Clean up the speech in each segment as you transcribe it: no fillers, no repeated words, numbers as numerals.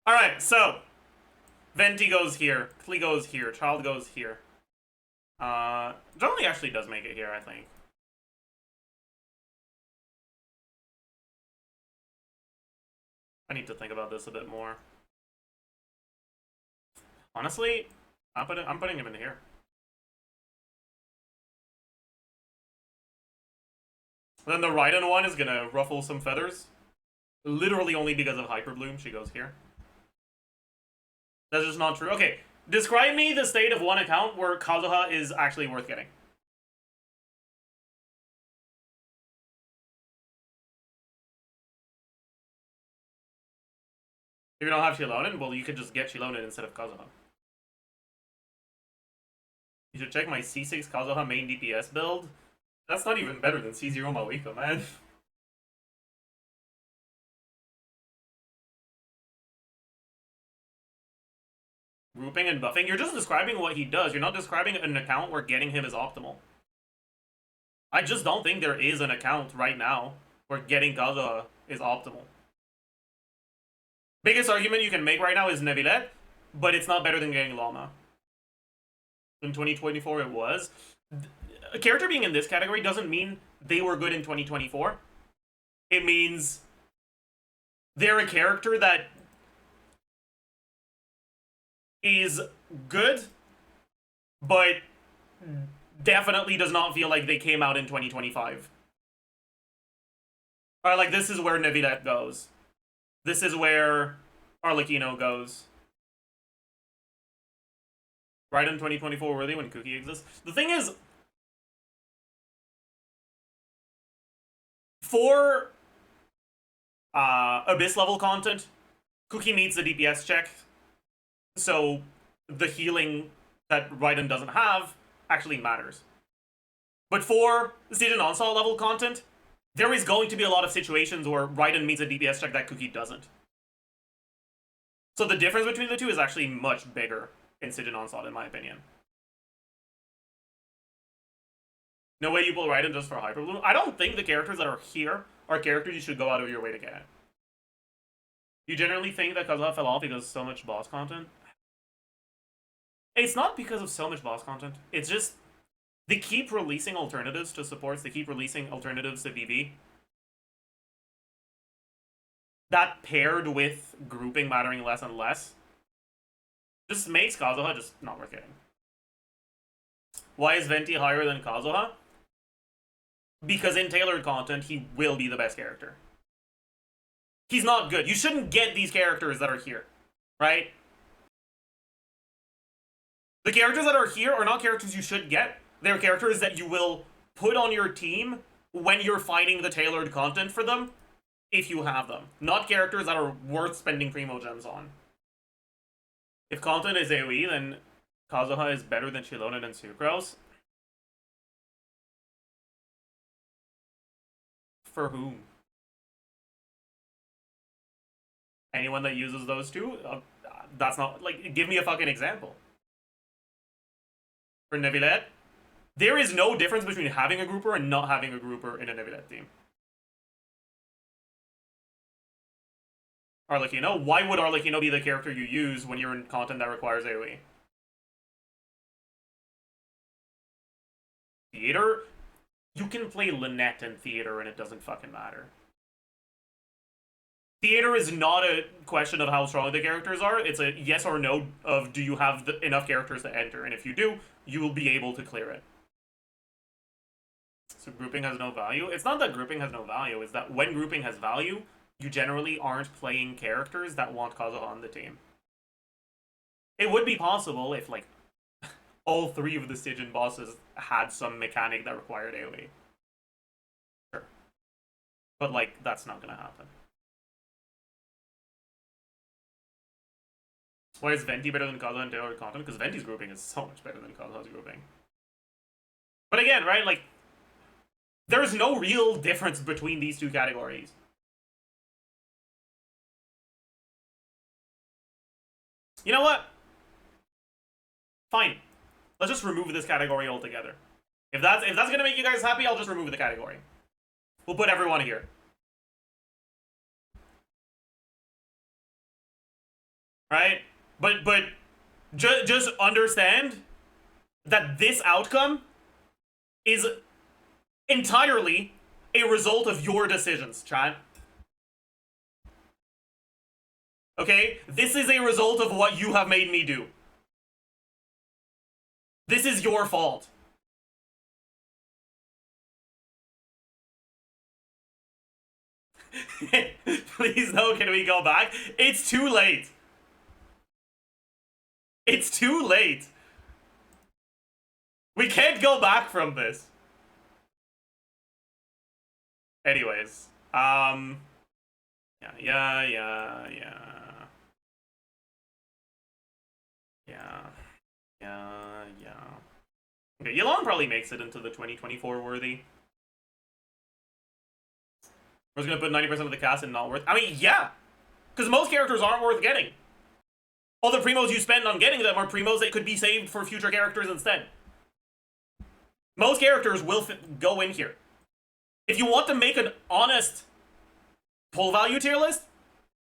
Alright, so Venti goes here, Klee goes here, Child goes here. Johnny actually does make it here, I think. I need to think about this a bit more. Honestly, I'm putting him in here. Then the Raiden one is gonna ruffle some feathers. Literally only because of Hyper Bloom, she goes here. That's just not true. Okay, describe me the state of one account where Kazuha is actually worth getting. If you don't have Shilonen, well, you could just get Shilonen instead of Kazuha. You should check my C6 Kazuha main DPS build. That's not even better than C0 Malika, man. Grouping and buffing. You're just describing what he does. You're not describing an account where getting him is optimal. I just don't think there is an account right now where getting Kazuha is optimal. Biggest argument you can make right now is Neuvillette, but it's not better than getting Llama. In 2024 it was. A character being in this category doesn't mean they were good in 2024. It means they're a character that is good, but definitely does not feel like they came out in 2025. Or like, this is where Neuvillette goes. This is where Arlecchino goes. Right in 2024 worthy when Cookie exists. The thing is, for Abyss level content, Cookie meets the DPS check, so the healing that Raiden doesn't have actually matters. But for Siege and Onslaught level content, there is going to be a lot of situations where Raiden meets a DPS check that Cookie doesn't. So the difference between the two is actually much bigger in Siege and Onslaught, in my opinion. No way you pull Raiden just for Hyper Bloom. I don't think the characters that are here are characters you should go out of your way to get. You generally think that Kazuha fell off because of so much boss content? It's not because of so much boss content. It's just they keep releasing alternatives to supports. They keep releasing alternatives to PV. That paired with grouping mattering less and less just makes Kazuha just not worth getting. Why is Venti higher than Kazuha? Because in tailored content, he will be the best character. He's not good. You shouldn't get these characters that are here, right? The characters that are here are not characters you should get. They're characters that you will put on your team when you're fighting the tailored content for them, if you have them. Not characters that are worth spending Primo Gems on. If content is AoE, then Kazuha is better than Shilonen and Sucrose. For whom? Anyone that uses those two? That's not, like, give me a fucking example. For Neuvillette, there is no difference between having a grouper and not having a grouper in a Neuvillette team. Arlecchino, why would Arlecchino be the character you use when you're in content that requires AoE? Theater? You can play Lynette in Theater and it doesn't fucking matter. Theater is not a question of how strong the characters are. It's a yes or no of do you have enough characters to enter, and if you do, you will be able to clear it. So grouping has no value? It's not that grouping has no value, it's that when grouping has value, you generally aren't playing characters that want Kazuha on the team. It would be possible if, like, all three of the Stygian bosses had some mechanic that required AoE. Sure. But, like, that's not gonna happen. Why is Venti better than Kazuha in tailored content? Because Venti's grouping is so much better than Kazuha's grouping. But again, right, like, there's no real difference between these two categories. You know what? Fine. Let's just remove this category altogether. If that's gonna make you guys happy, I'll just remove the category. We'll put everyone here. right? But just understand that this outcome is entirely a result of your decisions, chat. Okay? This is a result of what you have made me do. This is your fault. Please no, can we go back? It's too late. It's too late. We can't go back from this. Anyways, yeah. Okay, Yalon probably makes it into the 2024 worthy. We're just gonna put 90% of the cast in not worth. I mean, yeah, because most characters aren't worth getting. All the primos you spend on getting them are primos that could be saved for future characters instead. Most characters will go in here. If you want to make an honest pull value tier list,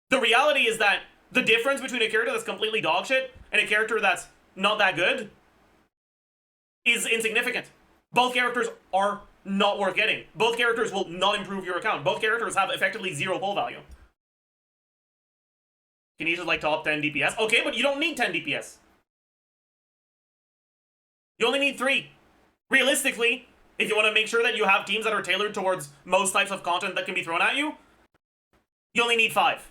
the reality is that the difference between a character that's completely dogshit and a character that's not that good is insignificant. Both characters are not worth getting. Both characters will not improve your account. Both characters have effectively zero pull value. Kanish is like top 10 DPS. Okay, but you don't need 10 DPS. You only need 3. Realistically, if you want to make sure that you have teams that are tailored towards most types of content that can be thrown at you, you only need 5.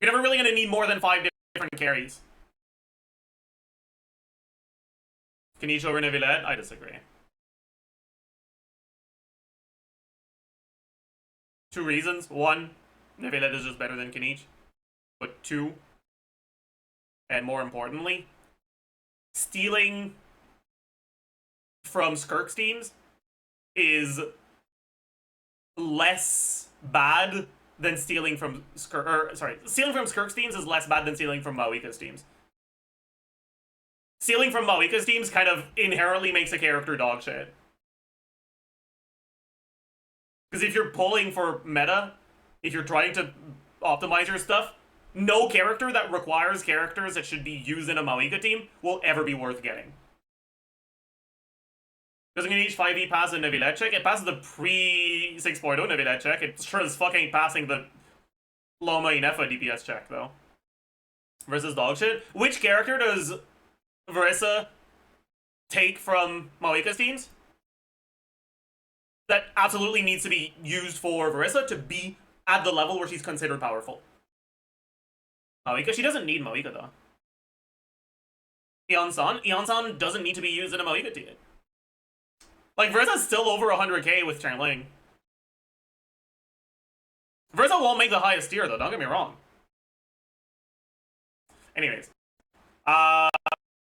You're never really going to need more than 5 different carries. Kanish over Neuvillette? I disagree. 2 reasons. 1, Neuvillette is just better than Kanish. But 2, and more importantly, stealing from Skirk's teams is less bad than stealing from stealing from Skirk's teams is less bad than stealing from Mawika's teams. Stealing from Mawika's teams kind of inherently makes a character dog shit. Because if you're pulling for meta, if you're trying to optimize your stuff, no character that requires characters that should be used in a Mawika team will ever be worth getting. Doesn't each 5e pass the Neuvillette check? It passes the pre 6.0 Neuvillette check. It sure is fucking passing the Loma Inefa DPS check, though. Versus dogshit. Which character does Verissa take from Mawika's teams that absolutely needs to be used for Verissa to be at the level where she's considered powerful? Mawika? She doesn't need Mawika, though. Eon-san? Eon-san doesn't need to be used in a Mawika team. Like, Versa's still over 100k with Changling. Versa won't make the highest tier, though, don't get me wrong. Anyways.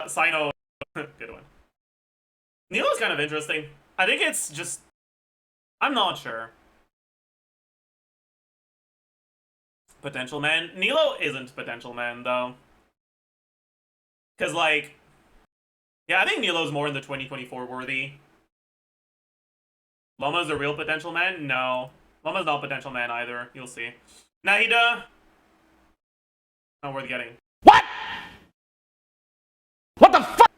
Sino. Good one. Nilo's kind of interesting. I think it's just... I'm not sure. Potential man? Nilo isn't potential man, though. Because, like... Yeah, I think Nilo's more in the 2024 worthy. Loma's a real potential man? No. Loma's not potential man either. You'll see. Nahida? Not worth getting. What? What the fuck?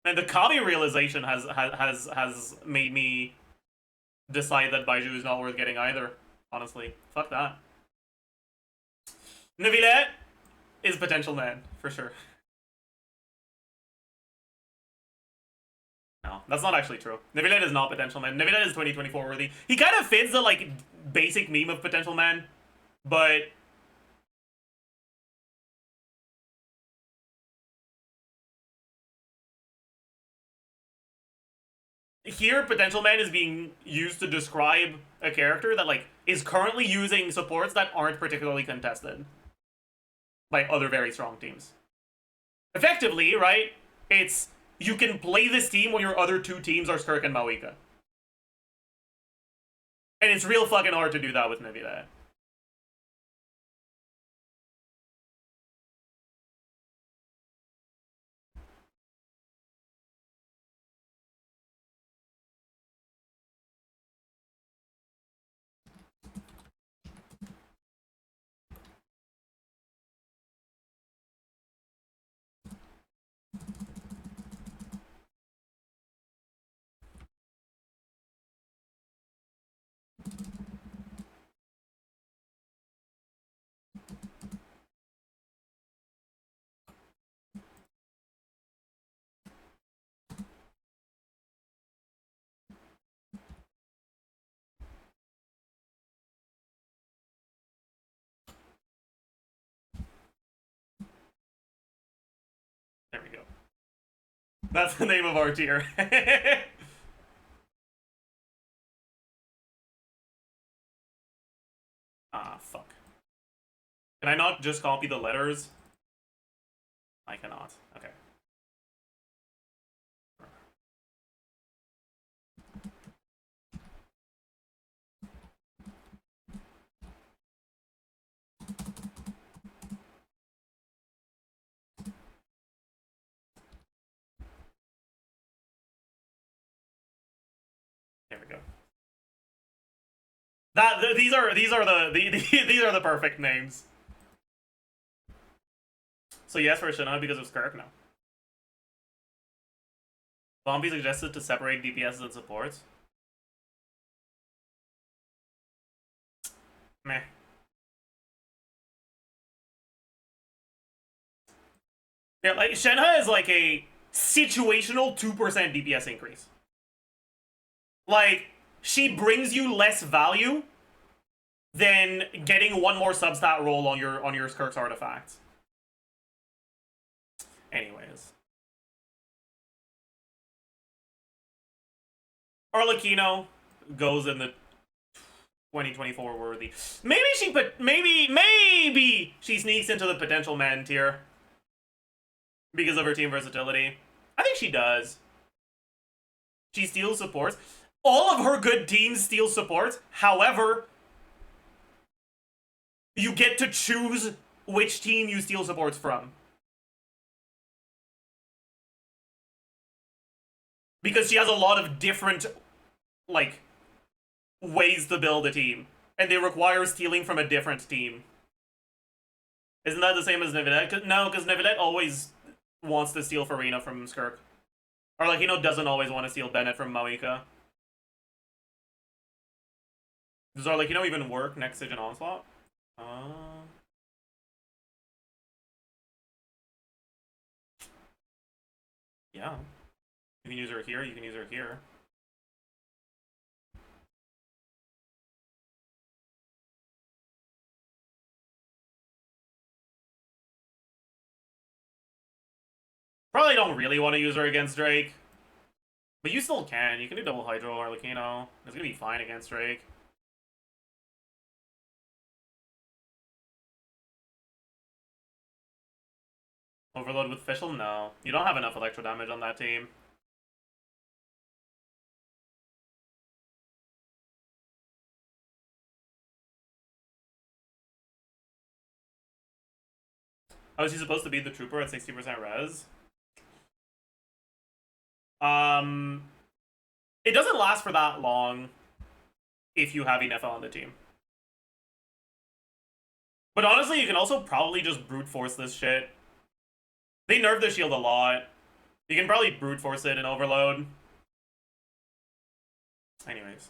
And the Kami realization has made me decide that Baiju is not worth getting either. Honestly. Fuck that. Neuvillette is potential man, for sure. No, that's not actually true. Neuvillette is not potential man. Neuvillette is 2024 worthy. He kind of fits the, like, basic meme of potential man, but... Here, potential man is being used to describe a character that, like, is currently using supports that aren't particularly contested by other very strong teams. Effectively, right, it's... You can play this team when your other 2 teams are Skirk and Mawika. And it's real fucking hard to do that with Neuvillette. That's the name of our tier. Ah, fuck. Can I not just copy the letters? I cannot. Okay. There we go. These are the perfect names. So yes for Shana because of Skirk now. Zombie suggested to separate DPS and supports. Meh. Yeah, like Shenhe is like a situational 2% DPS increase. Like, she brings you less value than getting one more substat roll on your Skirk's artifacts. Anyways. Arlecchino goes in the 2024 worthy. Maybe she sneaks into the potential man tier because of her team versatility. I think she does. She steals supports. All of her good teams steal supports. However, you get to choose which team you steal supports from. Because she has a lot of different, like, ways to build a team. And they require stealing from a different team. Isn't that the same as Nevidette? No, because Nevidette always wants to steal Farina from Skirk. Or, like, doesn't always want to steal Bennett from Moika. Does Arlecchino even work next Siege and Onslaught? Yeah. You can use her here, you can use her here. Probably don't really want to use her against Drake. But you still can. You can do double Hydro Arlecchino. It's gonna be fine against Drake. Overload with Fischl? No. You don't have enough electro damage on that team. Oh, is he supposed to be the trooper at 60% res? It doesn't last for that long if you have enough on the team. But honestly, you can also probably just brute force this shit. They nerfed the shield a lot. You can probably brute force it in Overload. Anyways.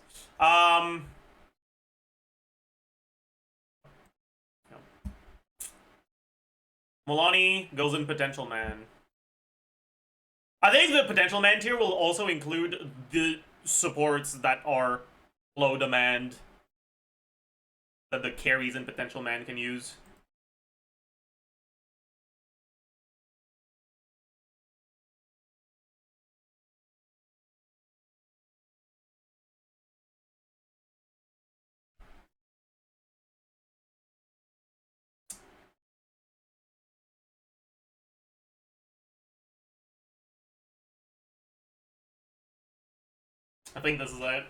Milani goes in Potential Man. I think the Potential Man tier will also include the supports that are low demand that the carries in Potential Man can use. I think this is it.